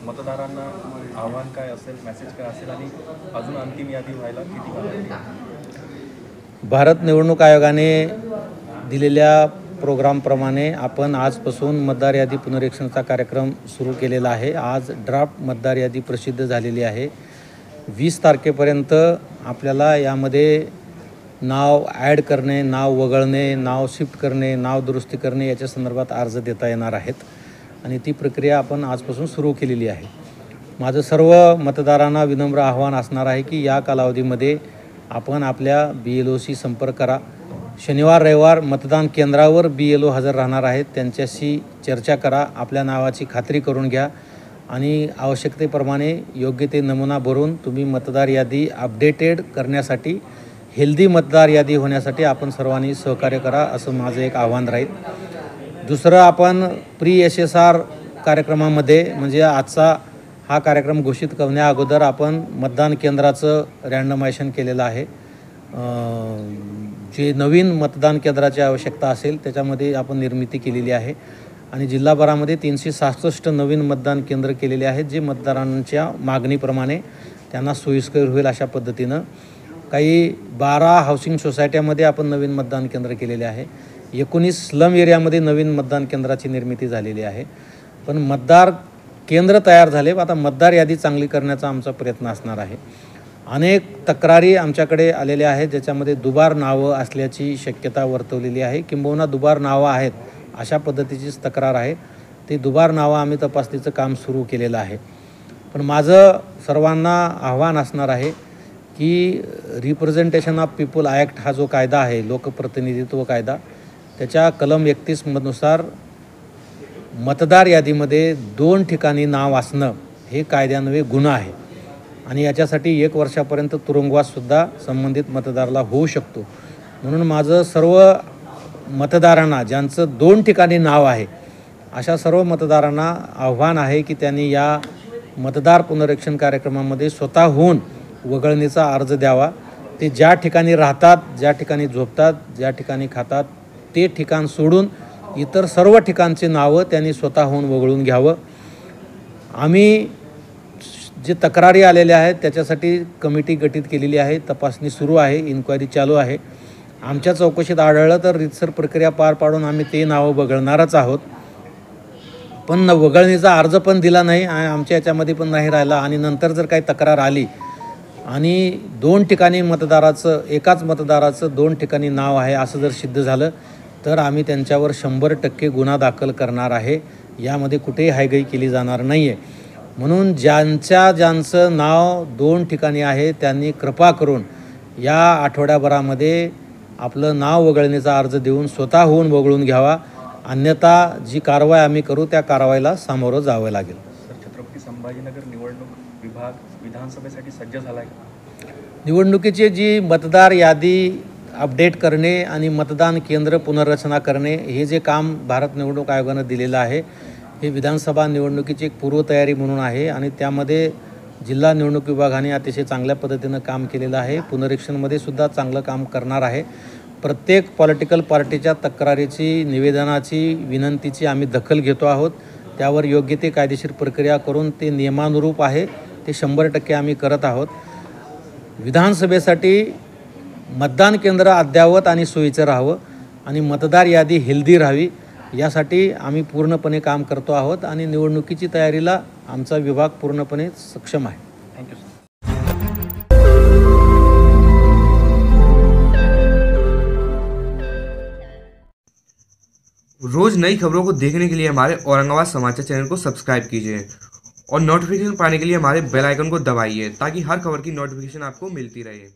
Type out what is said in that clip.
मतदारांना आव्हान काय असेल, मेसेज काय असेल आणि अजून अंतिम यादी व्हायला किती काळ लागेल? भारत निवडणूक आयोगाने दिलेल्या प्रोग्रामप्रमाणे आपण आजपासून मतदार यादी पुनरीक्षणाचा कार्यक्रम सुरू केलेला आहे. आज ड्राफ्ट मतदार यादी प्रसिद्ध झालेली आहे. 20 तारखेपर्यंत आपल्याला यामध्ये नाव ॲड करणे, नाव वगळणे, नाव शिफ्ट करणे, नाव दुरुस्ती करणे याच्या संदर्भात अर्ज देता येणार आहेत आणि ती प्रक्रिया आपण आजपासून सुरू केलेली आहे. माझं सर्व मतदारांना विनम्र आव्हान असणार आहे की या कालावधीमध्ये आपण आपल्या BLOशी संपर्क करा. शनिवार रविवार मतदान केंद्रावर BLO हजर राहणार आहेत, त्यांच्याशी चर्चा करा, आपल्या नावाची खात्री करून घ्या आणि आवश्यकतेप्रमाणे योग्य ते नमुना भरून तुम्ही मतदार यादी अपडेटेड करण्यासाठी, हेल्दी मतदार यादी होण्यासाठी आपण सर्वांनी सहकार्य करा, असं माझं एक आव्हान राहील. दुसरं, आपण प्री SSR कार्यक्रमामध्ये म्हणजे आजचा हा कार्यक्रम घोषित करण्या अगोदर आपण मतदान केंद्राचं रँडमायझेशन केलेलं आहे. जे नवीन मतदान केंद्राची आवश्यकता असेल त्याच्यामध्ये आपण निर्मिती केलेली आहे आणि जिल्हाभरामध्ये 367 नवीन मतदान केंद्र केलेले आहेत, जे मतदारांच्या मागणीप्रमाणे त्यांना सोयीस्कर होईल अशा पद्धतीनं. काही 12 हाऊसिंग सोसायट्यामध्ये आपण नवीन मतदान केंद्र केलेले आहे. 19 स्लम एरियामध्ये नवीन मतदान केंद्राची निर्मिती झालेली आहे. पण मतदार केंद्र तयार झाले, आता मतदार यादी चांगली करण्याचा आमचा प्रयत्न असणार आहे. अनेक तक्रारी आमच्याकडे आलेल्या आहेत, ज्याच्यामध्ये दुबार नावं असल्याची शक्यता वर्तवलेली आहे, किंबहुना दुबार नावं आहेत अशा पद्धतीचीच तक्रार आहे. ते दुबार नावं आम्ही तपासणीचं काम सुरू केलेलं आहे. पण माझं सर्वांना आव्हान असणार आहे की रिप्रेझेंटेशन ऑफ पीपल ॲक्ट हा जो कायदा आहे, लोकप्रतिनिधित्व कायदा, त्याच्या कलम 31 नुसार मतदार यादीमध्ये 2 ठिकाणी नाव असणं हे कायद्यान्वये गुन्हा आहे आणि याच्यासाठी 1 वर्षापर्यंत तुरुंगवाससुद्धा संबंधित मतदाराला होऊ शकतो. म्हणून माझं सर्व मतदारांना ज्यांचं 2 ठिकाणी नाव आहे अशा सर्व मतदारांना आव्हान आहे की त्यांनी या मतदार पुनरीक्षण कार्यक्रमामध्ये स्वतःहून वगळणीचा अर्ज द्यावा. ते ज्या ठिकाणी राहतात, ज्या ठिकाणी झोपतात, ज्या ठिकाणी खातात ते ठिकाण सोडून इतर सर्व ठिकाणचे नावं त्यांनी स्वतःहून वगळून घ्यावं. आम्ही जे तक्रारी आलेल्या आहेत त्याच्यासाठी कमिटी गठीत केलेली आहे, तपासणी सुरू आहे, इन्क्वायरी चालू आहे. आमच्या चौकशीत आढळलं तर रीतसर प्रक्रिया पार पाडून आम्ही ते नावं वगळणारच आहोत. पण वगळणीचा अर्ज पण दिला नाही, आमच्या याच्यामध्ये पण नाही राहिला आणि नंतर जर काही तक्रार आली आणि 2 ठिकाणी मतदाराचं, एकाच मतदाराचं 2 ठिकाणी नाव आहे असं जर सिद्ध झालं तर आम्ही त्यांच्यावर 100% गुन्हा दाखल करणार आहे. यामध्ये कुठेही हायगई केली जाणार नाही आहे. म्हणून ज्यांचं नाव 2 ठिकाणी आहे त्यांनी कृपा करून या आठवड्याभरामध्ये आपलं नाव वगळण्याचा अर्ज देऊन स्वतःहून वगळून घ्यावा, अन्यथा जी कारवाई आम्ही करू त्या कारवाईला सामोरं जावं लागेल. छत्रपती संभाजीनगर निवडणूक विभाग विधानसभेसाठी सज्ज झाला आहे? निवडणुकीची जी मतदार यादी अपडेट करणे आणि मतदान केंद्र पुनर्रचना करणे हे जे काम भारत निवडणूक आयोगानं दिलेलं आहे, हे विधानसभा निवडणुकीची एक पूर्वतयारी म्हणून आहे आणि त्यामध्ये जिल्हा निवडणूक विभागाने अतिशय चांगल्या पद्धतीनं काम केलेलं आहे. पुनरीक्षणमध्ये सुद्धा चांगलं काम करणार आहे. प्रत्येक पॉलिटिकल पार्टीच्या तक्रारीची, निवेदनाची, विनंतीची आम्ही दखल घेतो आहोत. त्यावर योग्य ते कायदेशीर प्रक्रिया करून ते नियमानुरूप आहे ते 100% आम्ही करत आहोत. विधानसभेसाठी मतदान केंद्र अद्ययावत आणि सोयीचं राहावं आणि मतदार यादी हेल्दी राहावी यासाठी आम्ही पूर्णपणे काम करतो आहोत आणि निवडणुकीची तयारीला आमचा विभाग पूर्णपणे सक्षम आहे. Thank you sir. रोज नई खबरों को देखने के लिए हमारे औरंगाबाद समाचार चैनल को सब्सक्राइब कीजिए और नोटिफिकेशन पाने के लिए हमारे बेल आइकन को दबाइए ताकि हर खबर की नोटिफिकेशन आपको मिलती रहे.